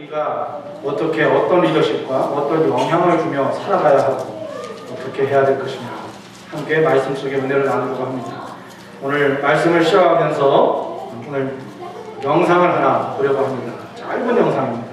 우리가 어떻게 어떤 리더십과 어떤 영향을 주며 살아가야 하고 어떻게 해야 될 것이냐 함께 말씀 속의 은혜를 나누려고 합니다. 오늘 말씀을 시작하면서 오늘 영상을 하나 보려고 합니다. 짧은 영상입니다.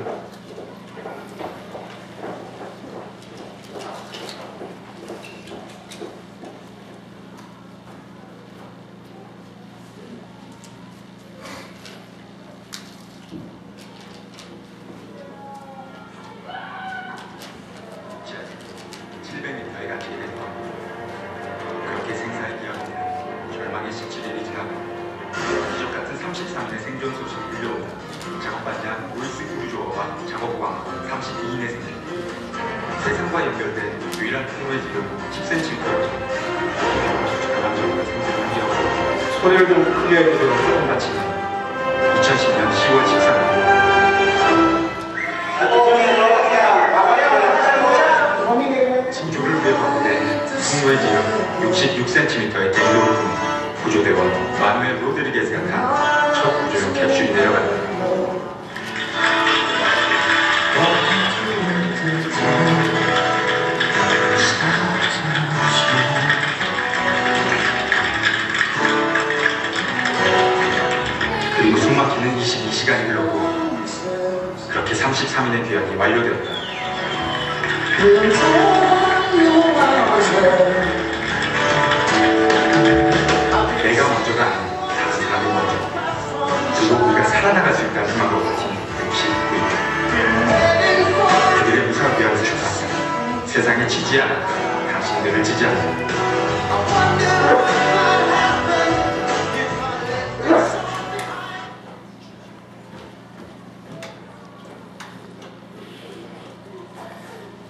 그렇게 생사의 기약은 절망의 17일이 지나고 기적 같은 33인의 생존 소식이 들려오자 작업반장 루이스 우르조어와 작업왕 32인의 생존 세상과 연결된 유일한 통로의 지름 10cm였죠. 가방적으로 생존을 기억하고 소리를 좀 크게 해주세요. 마치 2010년 10월 14일 진주를 위협하는데 통로의 지름 66cm의 댕로를 통해 구조대원 마누엘 로드리게스가 탄 첫 구조용 캡슐이 내려간다. 그리고 숨막히는 22시간이 흘렀고 그렇게 33인의 귀환이 완료되었다. 내가 먼저가 아닌 다른 사람이 먼저. 그리고 우리가 살아나갈 수 있다는 희망으로 버틴 69인. 그들의 무사한 귀환을 축하한다. 세상에 지지 않았다. 당신들을 지지 않았다.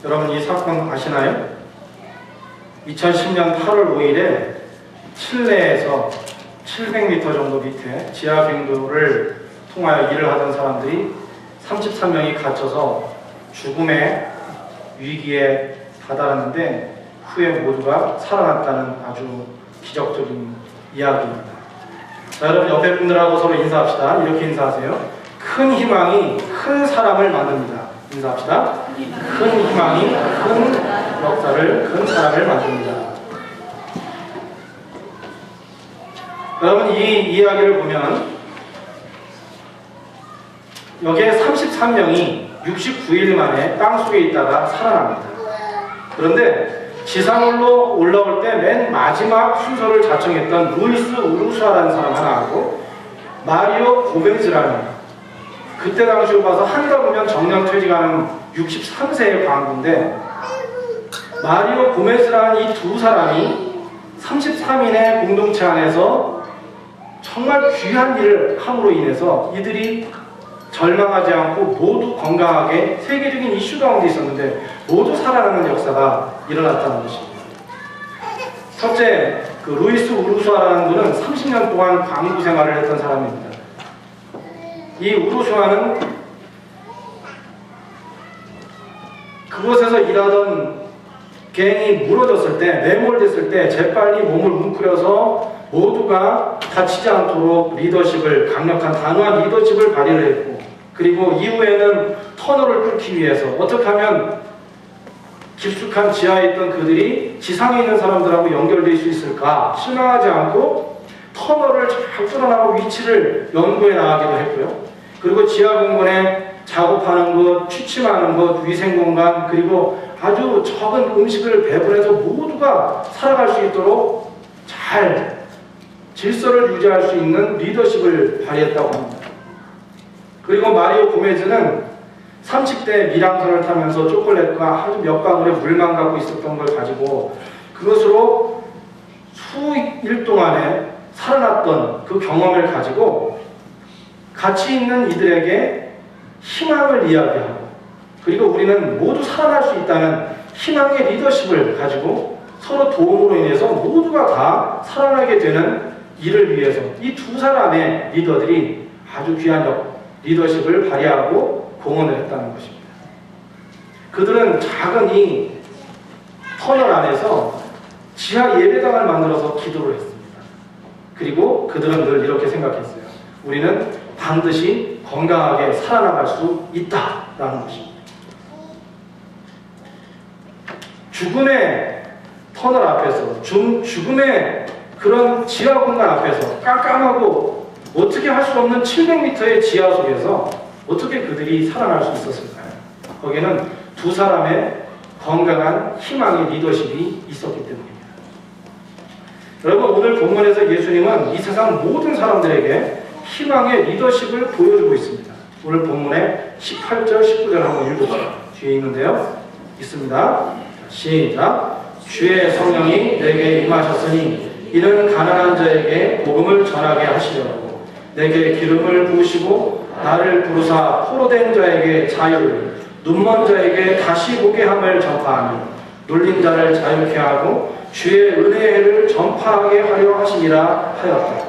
여러분 이 사건 아시나요? 2010년 8월 5일에 칠레에서 700m 정도 밑에 지하 갱도를 통하여 일을 하던 사람들이 33명이 갇혀서 죽음의 위기에 다다랐는데 후에 모두가 살아났다는 아주 기적적인 이야기입니다. 자, 여러분 옆에 분들하고 서로 인사합시다. 이렇게 인사하세요. 큰 희망이 큰 사람을 만듭니다. 인사합시다. 큰 희망이 큰 역사를, 큰 사람을 만듭니다. 여러분 이 이야기를 보면 여기에 33명이 69일 만에 땅속에 있다가 살아납니다. 그런데 지상으로 올라올 때 맨 마지막 순서를 자청했던 루이스 우르수아라는 사람 하나하고 마리오 고메즈라는 그때 당시로 봐서 한가 보면 정년퇴직하는 63세의 광부인데 마리오 고메즈라는 이 두 사람이 33인의 공동체 안에서 정말 귀한 일을 함으로 인해서 이들이 절망하지 않고 모두 건강하게 세계적인 이슈 가운데 있었는데 모두 살아나는 역사가 일어났다는 것입니다. 첫째, 그 루이스 우르수아라는 분은 30년 동안 광부 생활을 했던 사람입니다. 이 우르수아는 그곳에서 일하던 갱이 무너졌을 때, 매몰됐을 때 재빨리 몸을 뭉클여서 모두가 다치지 않도록 리더십을, 강력한 단호한 리더십을 발휘를 했고, 그리고 이후에는 터널을 뚫기 위해서 어떻게 하면 깊숙한 지하에 있던 그들이 지상에 있는 사람들하고 연결될 수 있을까 실망하지 않고 터널을 잘 뚫어나가고 위치를 연구해 나가기도 했고요. 그리고 지하 공간에 작업하는 것, 취침하는 것, 위생공간, 그리고 아주 적은 음식을 배분해서 모두가 살아갈 수 있도록 잘 질서를 유지할 수 있는 리더십을 발휘했다고 합니다. 그리고 마리오 고메즈는 30대 밀항선을 타면서 초콜릿과 아주 몇 방울의 물만 갖고 있었던 걸 가지고 그것으로 수일 동안에 살아났던 그 경험을 가지고 같이 있는 이들에게 희망을 이야기하고 그리고 우리는 모두 살아날 수 있다는 희망의 리더십을 가지고 서로 도움으로 인해서 모두가 다 살아나게 되는 일을 위해서 이 두 사람의 리더들이 아주 귀한 리더십을 발휘하고 공헌을 했다는 것입니다. 그들은 작은 이 터널 안에서 지하 예배당을 만들어서 기도를 했습니다. 그리고 그들은 늘 이렇게 생각했어요. 우리는 반드시 건강하게 살아나갈 수 있다. 라는 것입니다. 죽음의 터널 앞에서, 죽음의 그런 지하 공간 앞에서 깜깜하고 어떻게 할 수 없는 700m의 지하 속에서 어떻게 그들이 살아날 수 있었을까요? 거기에는 두 사람의 건강한 희망의 리더십이 있었기 때문입니다. 여러분, 오늘 본문에서 예수님은 이 세상 모든 사람들에게 희망의 리더십을 보여주고 있습니다. 오늘 본문의 18절, 19절 한번 읽어보죠. 뒤에 있는데요. 있습니다. 시작. 주의 성령이 내게 임하셨으니 이는 가난한 자에게 복음을 전하게 하시려고 내게 기름을 부으시고 나를 부르사 포로된 자에게 자유를, 눈먼 자에게 다시 보게 함을 전파하며 눌린 자를 자유케 하고 주의 은혜의 해를 전파하게 하려 하시니라 하였다.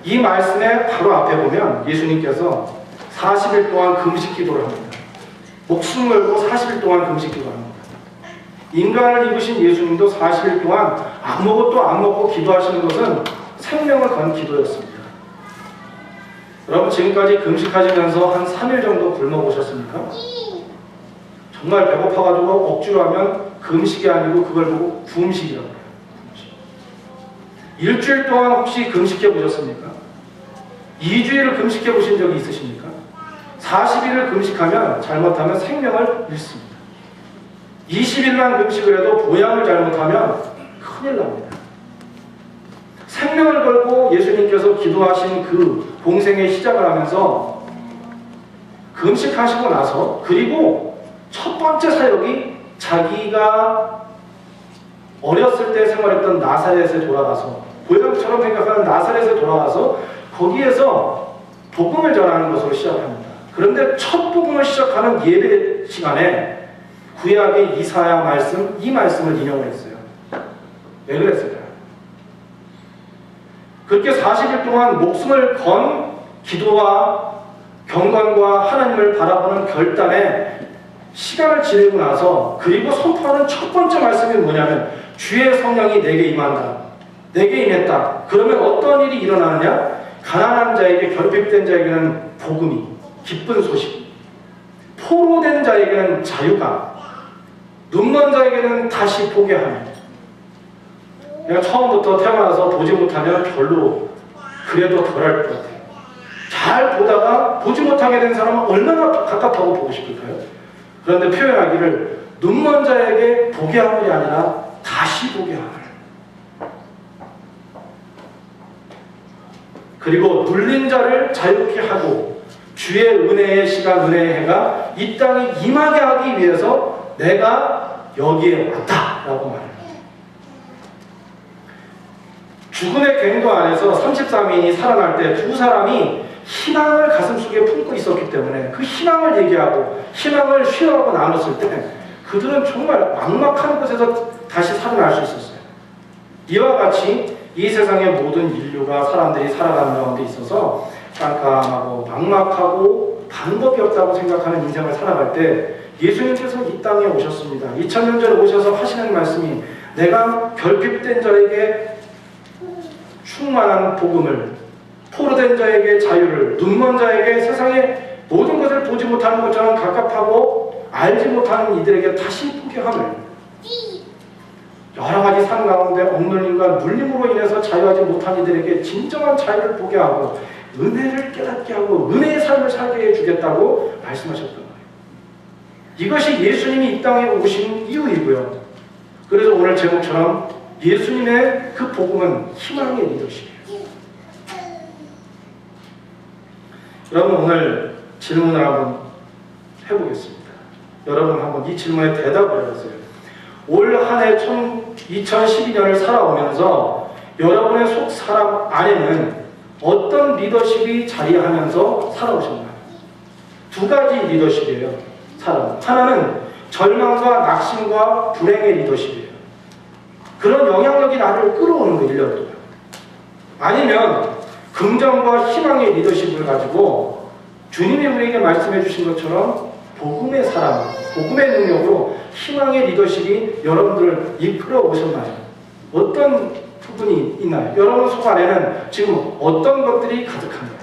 이 말씀의 바로 앞에 보면 예수님께서 40일 동안 금식 기도를 합니다. 목숨 걸고 40일 동안 금식 기도를 합니다. 인간을 입으신 예수님도 40일 동안 아무것도 안 먹고 기도하시는 것은 생명을 건 기도였습니다. 여러분, 지금까지 금식하시면서 한 3일 정도 굶어 보셨습니까? 정말 배고파가지고 억지로 하면 금식이 아니고 그걸 보고 구음식이라고 해요. 일주일 동안 혹시 금식해 보셨습니까? 2주일을 금식해 보신 적이 있으십니까? 40일을 금식하면 잘못하면 생명을 잃습니다. 20일만 금식을 해도 보양을 잘못하면 큰일 납니다. 생명을 걸고 예수님께서 기도하신 그 공생의 시작을 하면서 금식하시고 나서, 그리고 첫 번째 사역이 자기가 어렸을 때 생활했던 나사렛에 돌아가서, 고향처럼 생각하는 나사렛에 돌아가서 거기에서 복음을 전하는 것으로 시작합니다. 그런데 첫 복음을 시작하는 예배 시간에 구약의 이사야 말씀, 이 말씀을 인용을 했어요. 왜 그랬을까요? 그렇게 40일 동안 목숨을 건 기도와 경건과 하나님을 바라보는 결단에 시간을 지내고 나서, 그리고 선포하는 첫 번째 말씀이 뭐냐면 주의 성령이 내게 임한다, 내게 임했다. 그러면 어떤 일이 일어나느냐? 가난한 자에게, 결핍된 자에게는 복음이, 기쁜 소식, 포로된 자에게는 자유가, 눈먼 자에게는 다시 보게 하며. 내가 처음부터 태어나서 보지 못하면 별로 그래도 덜할 것 같아요. 잘 보다가 보지 못하게 된 사람은 얼마나 갑갑하고 보고 싶을까요? 그런데 표현하기를 눈먼 자에게 보게 함이 아니라 다시 보게 함을, 그리고 눌린 자를 자유케 하고 주의 은혜의 시간, 은혜의 해가 이 땅에 임하게 하기 위해서 내가 여기에 왔다라고 말해요. 죽음의 갱도 안에서 33인이 살아날 때 두 사람이 희망을 가슴속에 품고 있었기 때문에 그 희망을 얘기하고 희망을 쉐어하고 나눴을 때 그들은 정말 막막한 곳에서 다시 살아날 수 있었어요. 이와 같이 이 세상의 모든 인류가, 사람들이 살아가는 가운데 있어서 깜깜하고 막막하고 방법이 없다고 생각하는 인생을 살아갈 때 예수님께서 이 땅에 오셨습니다. 2000년 전에 오셔서 하시는 말씀이 내가 결핍된 자에게 충만한 복음을, 포로된 자에게 자유를, 눈먼 자에게 세상의 모든 것을 보지 못하는 것처럼 갑갑하고 알지 못하는 이들에게 다시 보게 함을, 여러 가지 삶 가운데 억눌림과 눌림으로 인해서 자유하지 못한 이들에게 진정한 자유를 보게 하고 은혜를 깨닫게 하고 은혜의 삶을 살게 해주겠다고 말씀하셨던 거예요. 이것이 예수님이 이 땅에 오신 이유이고요. 그래서 오늘 제목처럼 예수님의 그 복음은 희망의 리더십이에요. 여러분, 오늘 질문을 한번 해보겠습니다. 여러분 한번 이 질문에 대답을 해보세요. 올 한 해 2012년을 살아오면서 여러분의 속 사람 안에는 어떤 리더십이 자리하면서 살아오셨나요? 두 가지 리더십이에요. 사람. 하나는 절망과 낙심과 불행의 리더십이에요. 그런 영향력이 나를 끌어오는 거, 1년 동안. 아니면 긍정과 희망의 리더십을 가지고 주님이 우리에게 말씀해 주신 것처럼 복음의 사람, 복음의 능력으로 희망의 리더십이 여러분들을 이끌어 오셨나요? 어떤 부분이 있나요? 여러분 속 안에는 지금 어떤 것들이 가득한가요?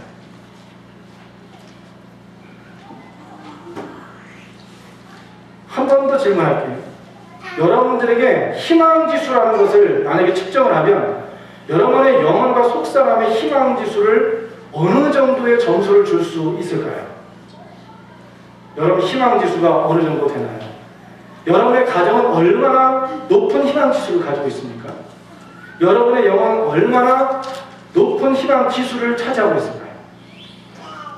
더 질문할게요. 여러분들에게 희망지수라는 것을 만약에 측정을 하면 여러분의 영혼과 속사람의 희망지수를 어느 정도의 점수를 줄 수 있을까요? 여러분 희망지수가 어느 정도 되나요? 여러분의 가정은 얼마나 높은 희망지수를 가지고 있습니까? 여러분의 영혼은 얼마나 높은 희망지수를 차지하고 있을까요?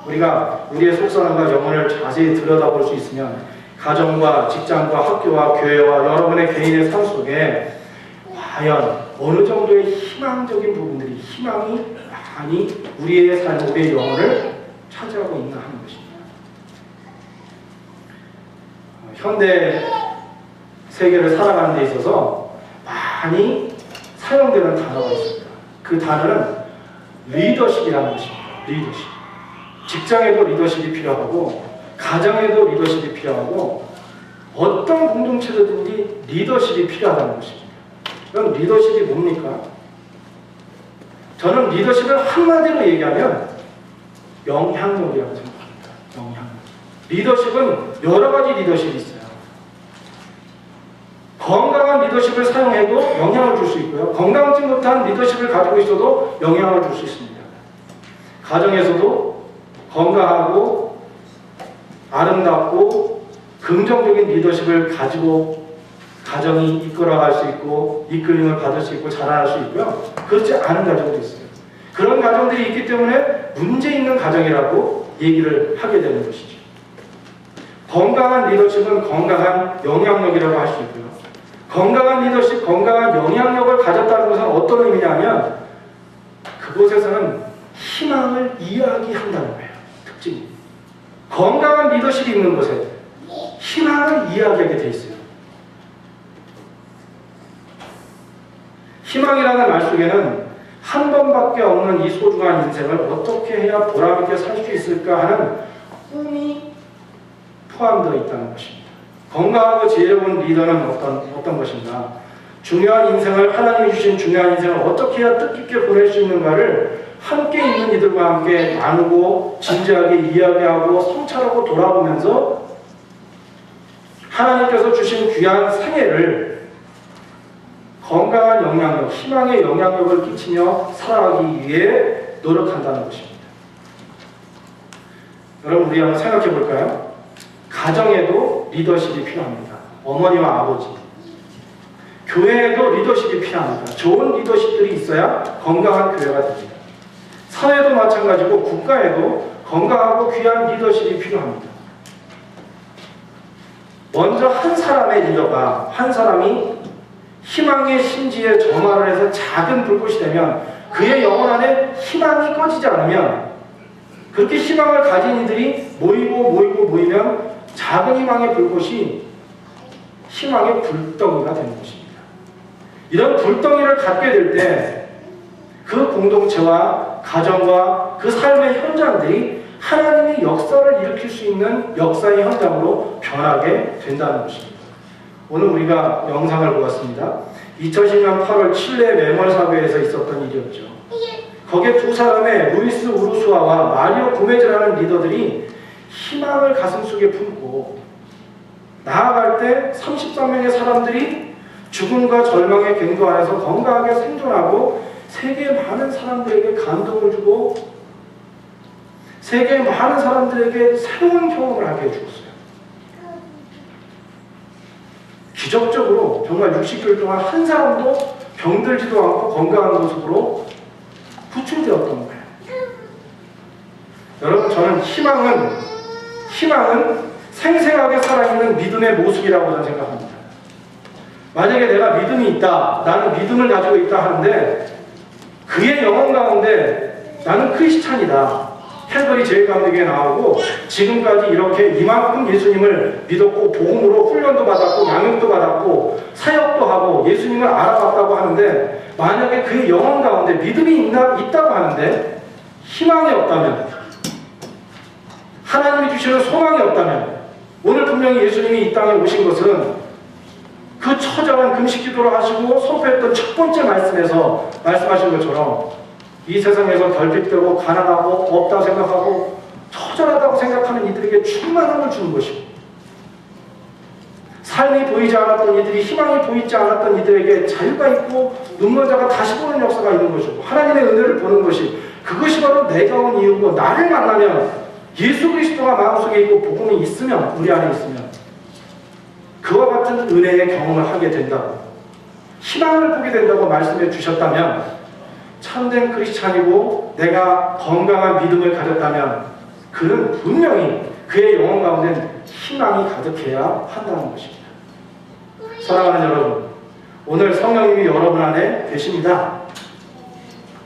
우리가 우리의 속사람과 영혼을 자세히 들여다볼 수 있으면 가정과 직장과 학교와 교회와 여러분의 개인의 삶 속에 과연 어느 정도의 희망적인 부분들이 희망이 많이 우리의 삶, 우리의 영혼을 차지하고 있나 하는 것입니다. 현대 세계를 살아가는 데 있어서 많이 사용되는 단어가 있습니다. 그 단어는 리더십이라는 것입니다. 리더십. 직장에도 리더십이 필요하고 가정에도 리더십이 필요하고 어떤 공동체든지 리더십이 필요하다는 것입니다. 그럼 리더십이 뭡니까? 저는 리더십을 한마디로 얘기하면 영향력이라고 생각합니다. 영향력. 리더십은 여러 가지 리더십이 있어요. 건강한 리더십을 사용해도 영향을 줄 수 있고요. 건강하지 못한 리더십을 가지고 있어도 영향을 줄 수 있습니다. 가정에서도 건강하고 아름답고 긍정적인 리더십을 가지고 가정이 이끌어갈 수 있고 이끌림을 받을 수 있고 자라날 수 있고요. 그렇지 않은 가정도 있어요. 그런 가정들이 있기 때문에 문제 있는 가정이라고 얘기를 하게 되는 것이죠. 건강한 리더십은 건강한 영향력이라고 할 수 있고요. 건강한 리더십, 건강한 영향력을 가졌다는 것은 어떤 의미냐면 그곳에서는 희망을 이야기한다는 거예요. 특징이. 건강한 리더십이 있는 곳에 희망을 이야기하게 돼 있어요. 희망이라는 말 속에는 한 번밖에 없는 이 소중한 인생을 어떻게 해야 보람있게 살 수 있을까 하는 꿈이 포함되어 있다는 것입니다. 건강하고 지혜로운 리더는 어떤 것인가? 중요한 인생을, 하나님이 주신 중요한 인생을 어떻게 해야 뜻깊게 보낼 수 있는가를 함께 있는 이들과 함께 나누고 진지하게 이야기하고 성찰하고 돌아보면서 하나님께서 주신 귀한 생애를 건강한 영향력, 희망의 영향력을 끼치며 살아가기 위해 노력한다는 것입니다. 여러분, 우리 한번 생각해 볼까요? 가정에도 리더십이 필요합니다. 어머니와 아버지. 교회에도 리더십이 필요합니다. 좋은 리더십들이 있어야 건강한 교회가 됩니다. 사회도 마찬가지고 국가에도 건강하고 귀한 리더십이 필요합니다. 먼저 한 사람의 리더가, 한 사람이 희망의 심지에 점화를 해서 작은 불꽃이 되면 그의 영혼 안에 희망이 꺼지지 않으면 그렇게 희망을 가진 이들이 모이면 작은 희망의 불꽃이 희망의 불덩이가 되는 것입니다. 이런 불덩이를 갖게 될 때 그 공동체와 가정과 그 삶의 현장들이 하나님의 역사를 일으킬 수 있는 역사의 현장으로 변하게 된다는 것입니다. 오늘 우리가 영상을 보았습니다. 2010년 8월 칠레 메몰사회에서 있었던 일이었죠. 거기에 두 사람의 루이스 우르수아와 마리오 고메즈라는 리더들이 희망을 가슴속에 품고 나아갈 때 33명의 사람들이 죽음과 절망의 갱도 안에서 건강하게 생존하고 세계 많은 사람들에게 감동을 주고 세계 많은 사람들에게 새로운 경험을 하게 해주었어요. 기적적으로 정말 60개월 동안 한 사람도 병들지도 않고 건강한 모습으로 구출되었던 거예요. 여러분, 저는 희망은 생생하게 살아있는 믿음의 모습이라고 저는 생각합니다. 만약에 내가 믿음이 있다, 나는 믿음을 가지고 있다 하는데 그의 영혼 가운데 나는 크리스찬이다, 캘버리 제일감독에 나오고 지금까지 이렇게 이만큼 예수님을 믿었고 복음으로 훈련도 받았고 양육도 받았고 사역도 하고 예수님을 알아봤다고 하는데 만약에 그의 영혼 가운데 믿음이 있다고 하는데 희망이 없다면, 하나님이 주시는 소망이 없다면, 오늘 분명히 예수님이 이 땅에 오신 것은 그 처절한 금식기도를 하시고 선포했던 첫 번째 말씀에서 말씀하신 것처럼 이 세상에서 결핍되고 가난하고 없다고 생각하고 처절하다고 생각하는 이들에게 충만함을 주는 것이고 삶이 보이지 않았던 이들이, 희망이 보이지 않았던 이들에게 자유가 있고 눈먼 자가 다시 보는 역사가 있는 것이고 하나님의 은혜를 보는 것이, 그것이 바로 내가 온 이유고, 나를 만나면 예수 그리스도가 마음속에 있고 복음이 있으면, 우리 안에 있으면 그와 같은 은혜의 경험을 하게 된다고, 희망을 보게 된다고 말씀해 주셨다면, 참된 크리스찬이고 내가 건강한 믿음을 가졌다면 그는 분명히 그의 영혼 가운데 희망이 가득해야 한다는 것입니다. 사랑하는 여러분, 오늘 성령님이 여러분 안에 계십니다.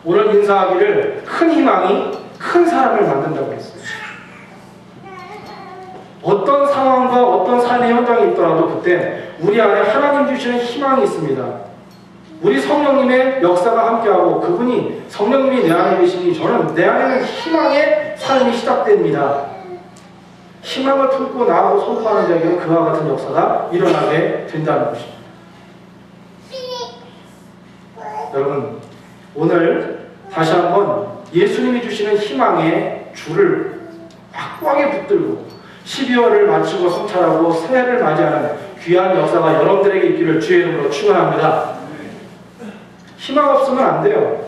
오늘 인사하기를 큰 희망이 큰 사람을 만든다고 했어요. 어떤 상황과 어떤 삶의 현장이 있더라도 그때 우리 안에 하나님 주시는 희망이 있습니다. 우리 성령님의 역사가 함께하고 그분이, 성령님이 내 안에 계시니 저는 내 안에는 희망의 삶이 시작됩니다. 희망을 품고 나아가고 선포하는 자에게는 그와 같은 역사가 일어나게 된다는 것입니다. 여러분, 오늘 다시 한번 예수님이 주시는 희망의 줄을 확고하게 붙들고 12월을 마치고 성찰하고 새해를 맞이하는 귀한 역사가 여러분들에게 있기를 주의 이름으로 축원합니다. 희망 없으면 안 돼요.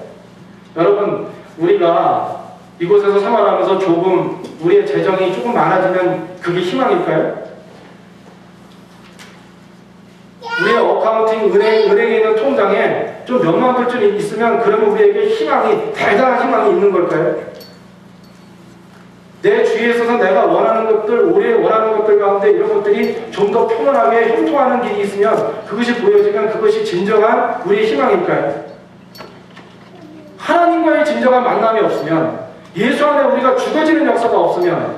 여러분, 우리가 이곳에서 생활하면서 조금 우리의 재정이 조금 많아지면 그게 희망일까요? 우리의 어카운팅, 은행에 있는 통장에 좀 몇만 불쯤 있으면 그러면 우리에게 희망이, 대단한 희망이 있는 걸까요? 내 주위에 있어서 내가 원하는 것들, 올해 원하는 것들 가운데 이런 것들이 좀 더 평온하게 형통하는 길이 있으면, 그것이 보여지면 그것이 진정한 우리의 희망일까요? 하나님과의 진정한 만남이 없으면, 예수 안에 우리가 죽어지는 역사가 없으면,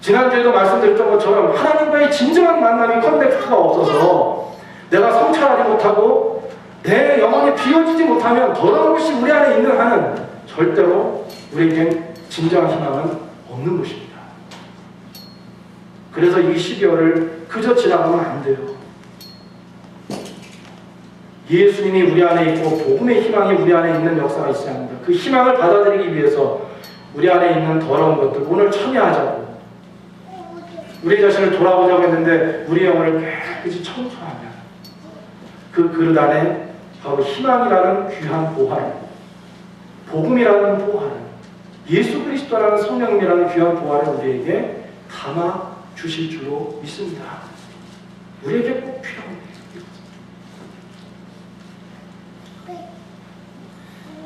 지난주에도 말씀드렸던 것처럼 하나님과의 진정한 만남이, 컨택트가 없어서 내가 성찰하지 못하고 내 영혼이 비워지지 못하면 더러운 것이 우리 안에 있는 한은 절대로 우리에겐 진정한 희망은 없는 것입니다. 그래서 이 12월을 그저 지나가면 안 돼요. 예수님이 우리 안에 있고 복음의 희망이 우리 안에 있는 역사가 있어야 합니다. 그 희망을 받아들이기 위해서 우리 안에 있는 더러운 것들 오늘 참여하자고, 우리 자신을 돌아보자고 했는데 우리 영혼을 깨끗이 청소하면 그 그릇 안에 바로 희망이라는 귀한 보화를, 복음이라는 보화를, 예수 그리스도라는 성령님이라는 귀한 보화를 우리에게 담아 주실 줄로 믿습니다. 우리에게 꼭 필요합니다.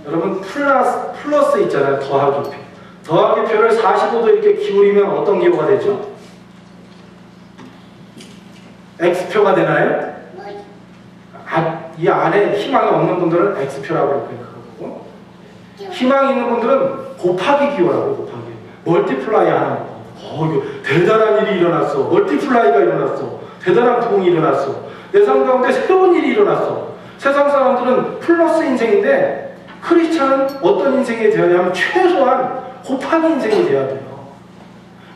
여러분, 플러스 있잖아요. 더하기표. 더하기표를 45도 이렇게 기울이면 어떤 기호가 되죠? X표가 되나요? 이 안에 희망이 없는 분들은 X표라고 그러고, 희망이 있는 분들은 곱하기 기호라고, 곱하기. 멀티플라이 하는 거. 이거 대단한 일이 일어났어. 멀티플라이가 일어났어. 대단한 부흥이 일어났어. 내 삶 가운데 새로운 일이 일어났어. 세상 사람들은 플러스 인생인데, 크리스찬은 어떤 인생이 되어야 하냐면 최소한 곱하기 인생이 되어야 돼요.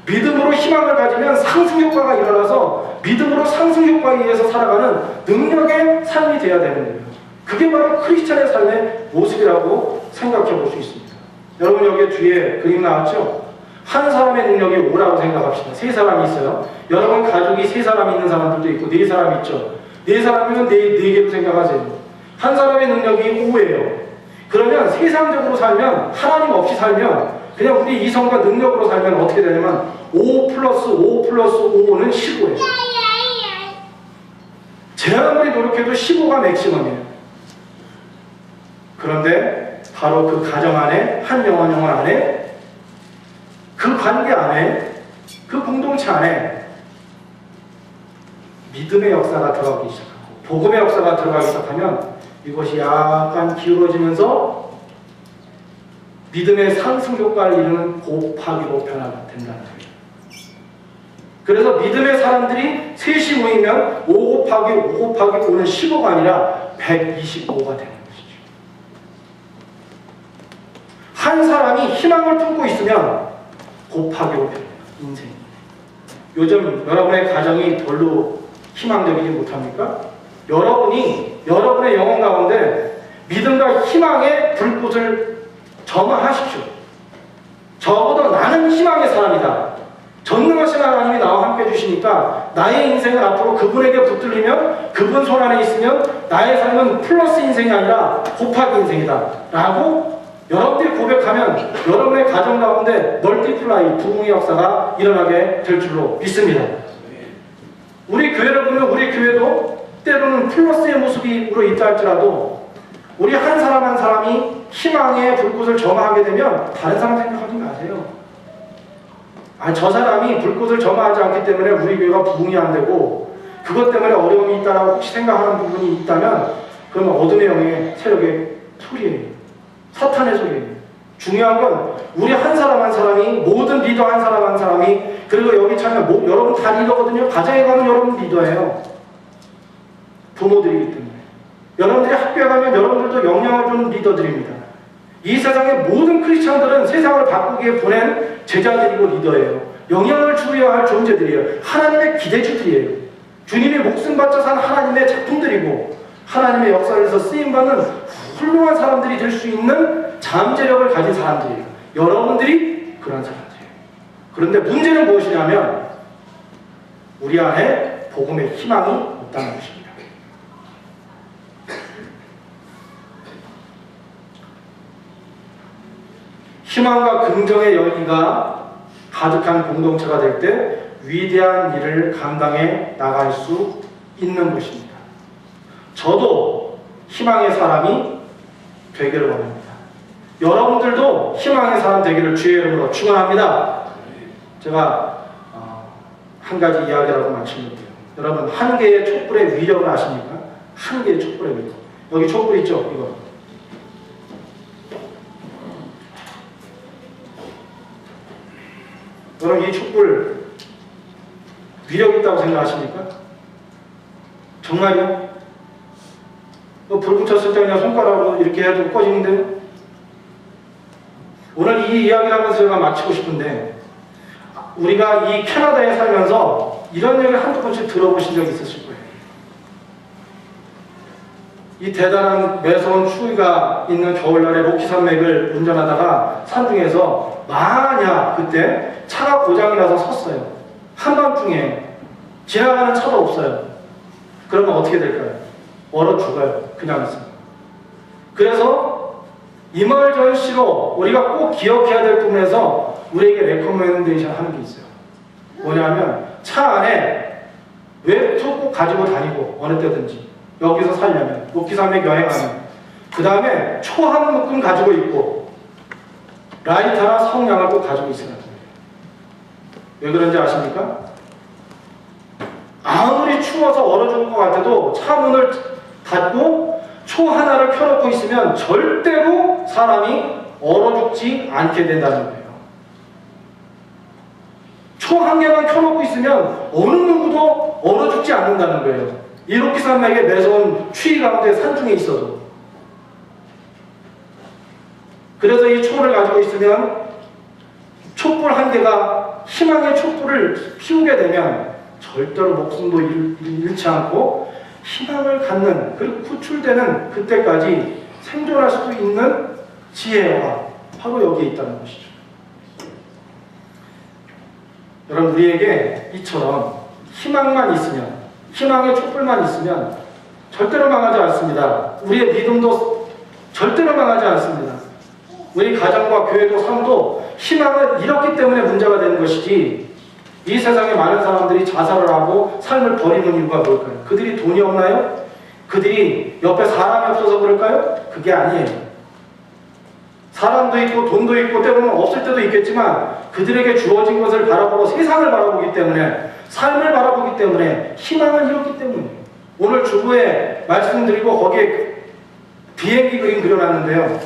믿음으로 희망을 가지면 상승효과가 일어나서 믿음으로 상승효과에 의해서 살아가는 능력의 삶이 되어야 되는 거예요. 그게 바로 크리스찬의 삶의 모습이라고 생각해 볼 수 있습니다. 여러분, 여기 뒤에 그림 나왔죠? 한 사람의 능력이 5라고 생각합시다. 3사람이 있어요. 여러분 가족이 3사람이 있는 사람들도 있고 4사람 있죠. 4사람이면 4개로 생각하세요. 한 사람의 능력이 5예요. 그러면 세상적으로 살면, 하나님 없이 살면, 그냥 우리 이성과 능력으로 살면 어떻게 되냐면 5 플러스 5 플러스 5는 15예요. 제 아무리 노력해도 15가 맥시멈이에요. 그런데 바로 그 가정 안에, 한 영혼 안에, 그 관계 안에, 그 공동체 안에 믿음의 역사가 들어가기 시작하고 복음의 역사가 들어가기 시작하면 이것이 약간 기울어지면서 믿음의 상승 효과를 이루는 곱하기로 변화가 된다는 거예요. 그래서 믿음의 사람들이 셋이 모이면 5 곱하기 5 곱하기 5는 15가 아니라 125가 되는 것이죠. 한 사람이 희망을 품고 있으면 곱하기로 변해요. 인생이. 요즘 여러분의 가정이 별로 희망적이지 못합니까? 여러분이 여러분의 영혼 가운데 믿음과 희망의 불꽃을 점화하십시오. 적어도 나는 희망의 사람이다. 전능하신 하나님이 나와 함께 해주시니까 나의 인생은 앞으로 그분에게 붙들리면 그분 손 안에 있으면 나의 삶은 플러스 인생이 아니라 곱하기 인생이다 라고 여러분들이 고백하면 여러분의 가정 가운데 멀티플라이 부흥의 역사가 일어나게 될 줄로 믿습니다. 우리 교회를 보면 우리 교회도 때로는 플러스의 모습으로 있다 할지라도 우리 한 사람 한 사람이 희망의 불꽃을 점화하게 되면 다른 사람 생각하지 마세요. 저 사람이 불꽃을 점화하지 않기 때문에 우리 교회가 부흥이 안 되고 그것 때문에 어려움이 있다라고 혹시 생각하는 부분이 있다면 그러면 어둠의 영의 세력의 소리예요. 사탄의 소리예요. 중요한 건 우리 한 사람 한 사람이 모든 리더 한 사람 한 사람이 그리고 여기 참여 여러분 다 리더거든요. 가정에 가면 여러분 리더예요. 부모들이기 때문에 여러분들이 학교에 가면 여러분들도 영향을 주는 리더들입니다. 이 세상의 모든 크리스찬들은 세상을 바꾸기 위해 보낸 제자들이고 리더예요. 영향을 주어야 할 존재들이에요. 하나님의 기대주들이에요. 주님이 목숨 바쳐 산 하나님의 작품들이고 하나님의 역사에서 쓰임받는 훌륭한 사람들이 될 수 있는 잠재력을 가진 사람들이에요. 여러분들이 그런 사람들이에요. 그런데 문제는 무엇이냐면 우리 안에 복음의 희망이 없다는 것입니다. 희망과 긍정의 열기가 가득한 공동체가 될 때 위대한 일을 감당해 나갈 수 있는 것입니다. 저도 희망의 사람이 되기를 원합니다. 여러분들도 희망의 사람 되기를 주의 이름으로 축원합니다. 제가 한 가지 이야기라고 마치는데요. 여러분 한 개의 촛불의 위력을 아십니까? 한 개의 촛불의 위력. 여기 촛불 있죠? 이거. 여러분 이 촛불 위력 있다고 생각하십니까? 정말요? 불 붙였을 때 그냥 손가락으로 이렇게 해도 꺼지는데요? 오늘 이 이야기를 하면서 제가 마치고 싶은데 우리가 이 캐나다에 살면서 이런 얘기를 한두 번씩 들어보신 적이 있으실 거예요. 이 대단한 매서운 추위가 있는 겨울날에 로키 산맥을 운전하다가 산중에서 만약 그때 차가 고장이 나서 섰어요. 한밤중에 지나가는 차도 없어요. 그러면 어떻게 될까요? 얼어 죽어요. 그냥 있어요. 그래서 이멀전시로 우리가 꼭 기억해야 될 부분에서 우리에게 레코멘데이션 하는 게 있어요. 뭐냐면 차 안에 웹툰 꼭 가지고 다니고 어느 때든지 여기서 살려면 로키산맥 여행하면 그 다음에 초 한 묶음 가지고 있고 라이터나 성냥을 꼭 가지고 있어야 됩니다. 왜 그런지 아십니까? 아무리 추워서 얼어 죽을 것 같아도 차 문을 닫고 초 하나를 켜놓고 있으면 절대로 사람이 얼어 죽지 않게 된다는 거예요. 초 한 개만 켜놓고 있으면 어느 누구도 얼어 죽지 않는다는 거예요. 이 로키 산맥의 매서운 추위 가운데 산중에 있어도. 그래서 이 초를 가지고 있으면 촛불 한 개가 희망의 촛불을 피우게 되면 절대로 목숨도 잃지 않고 희망을 갖는 그리고 구출되는 그때까지 생존할 수 있는 지혜가 바로 여기에 있다는 것이죠. 여러분 우리에게 이처럼 희망만 있으면 희망의 촛불만 있으면 절대로 망하지 않습니다. 우리의 믿음도 절대로 망하지 않습니다. 우리 가정과 교회도 삶도 희망을 잃었기 때문에 문제가 되는 것이지 이 세상에 많은 사람들이 자살을 하고 삶을 버리는 이유가 뭘까요? 그들이 돈이 없나요? 그들이 옆에 사람이 없어서 그럴까요? 그게 아니에요. 사람도 있고 돈도 있고 때로는 없을 때도 있겠지만 그들에게 주어진 것을 바라보고 세상을 바라보기 때문에 삶을 바라보기 때문에 희망을 잃었기 때문에 오늘 주부에 말씀드리고 거기에 비행기 그림 그려놨는데요.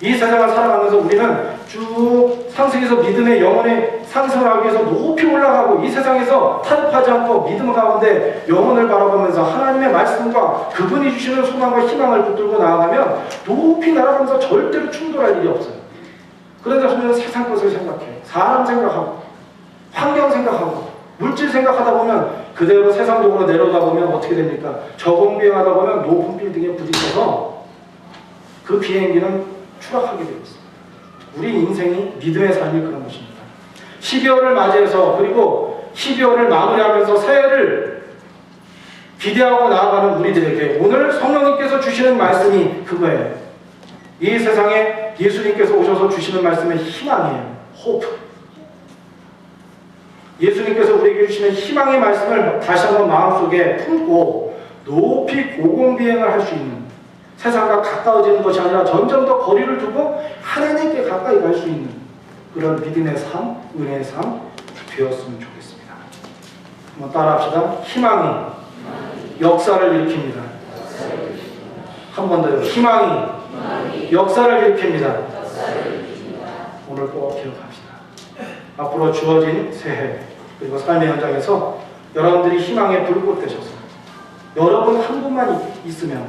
이 세상을 살아가면서 우리는 쭉 상승해서 믿음의 영혼의 상승을 하기 위해서 높이 올라가고 이 세상에서 타협하지 않고 믿음 가운데 영혼을 바라보면서 하나님의 말씀과 그분이 주시는 소망과 희망을 붙들고 나아가면 높이 날아가면서 절대로 충돌할 일이 없어요. 그런데 우리는 세상 것을 생각해요. 사람 생각하고 환경 생각하고 물질 생각하다 보면 그대로 세상적으로 내려오다 보면 어떻게 됩니까? 저공 비행하다 보면 높은 빌딩에 부딪혀서 그 비행기는 추락하게 되어 있습니다. 우리 인생이 믿음의 삶이 그런 것입니다. 12월을 맞이해서 그리고 12월을 마무리하면서 새해를 기대하고 나아가는 우리들에게 오늘 성령님께서 주시는 말씀이 그거예요. 이 세상에 예수님께서 오셔서 주시는 말씀은 희망이에요. 호프. 예수님께서 우리에게 주시는 희망의 말씀을 다시 한번 마음속에 품고 높이 고공비행을 할 수 있는, 세상과 가까워지는 것이 아니라 점점 더 거리를 두고 하나님께 가까이 갈 수 있는 그런 믿음의 삶, 은혜의 삶 되었으면 좋겠습니다. 한번 따라합시다. 희망이 역사를 일으킵니다. 한 번 더요. 희망이 역사를 일으킵니다. 오늘 꼭 기억합시다. 앞으로 주어진 새해 그리고 삶의 현장에서 여러분들이 희망의 불꽃 되셔서 여러분 한 분만 있으면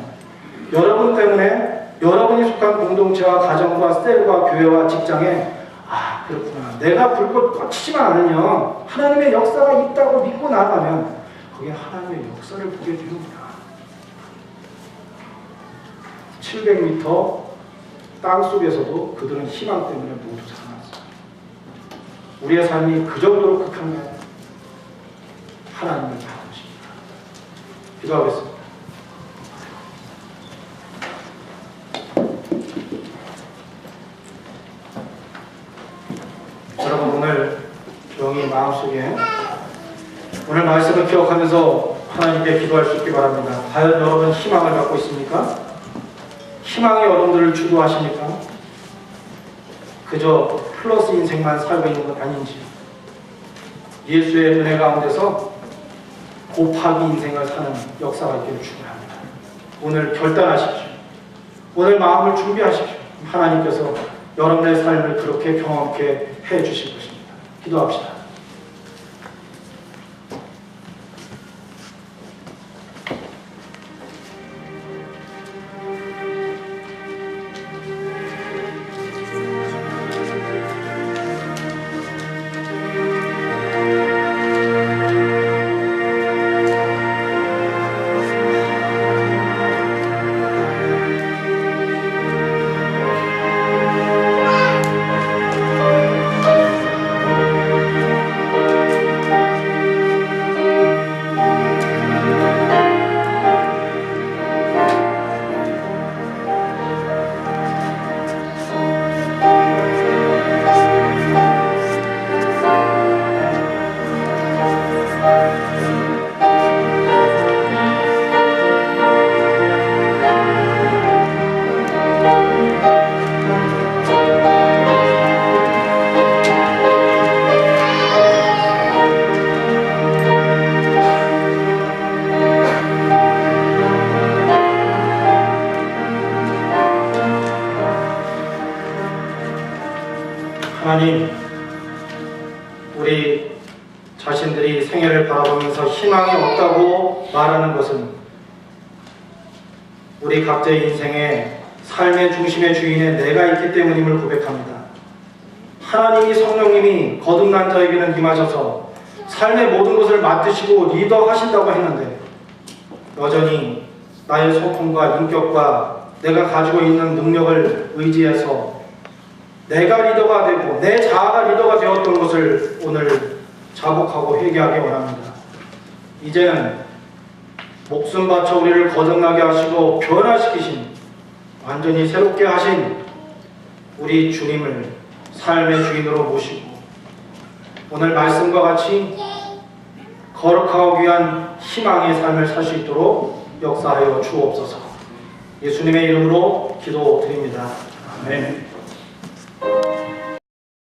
여러분 때문에 여러분이 속한 공동체와 가정과 셀과 교회와 직장에 아 그렇구나 내가 불꽃 꺼치지만 않으면 하나님의 역사가 있다고 믿고 나가면 거기에 하나님의 역사를 보게 됩니다. 700m 땅속에서도 그들은 희망 때문에 모두 살아났어요. 우리의 삶이 그 정도로 극한가요? 하나님을 바라보십니다. 기도하겠습니다. 여러분 오늘 조용히 마음속에 오늘 말씀을 기억하면서 하나님께 기도할 수 있기 바랍니다. 과연 여러분 희망을 갖고 있습니까? 희망의 여러분들을 주도하십니까? 그저 플러스 인생만 살고 있는 것 아닌지 예수의 은혜 가운데서 곱하기 인생을 사는 역사가 있기를 축원합니다. 오늘 결단하십시오. 오늘 마음을 준비하십시오. 하나님께서 여러분의 삶을 그렇게 경험케 해주실 것입니다. 기도합시다. 하나님, 우리 자신들이 생애를 바라보면서 희망이 없다고 말하는 것은 우리 각자의 인생에 삶의 중심의 주인에 내가 있기 때문임을 고백합니다. 하나님이 성령님이 거듭난 자에게는 임하셔서 삶의 모든 것을 맡으시고 리더하신다고 했는데 여전히 나의 소통과 인격과 내가 가지고 있는 능력을 의지해서 내가 리더가 되고 내 자아가 리더가 되었던 것을 오늘 자복하고 회개하기 원합니다. 이제는 목숨 바쳐 우리를 거듭나게 하시고 변화시키신 완전히 새롭게 하신 우리 주님을 삶의 주인으로 모시고 오늘 말씀과 같이 거룩하고 귀한 희망의 삶을 살 수 있도록 역사하여 주옵소서. 예수님의 이름으로 기도드립니다. 아멘.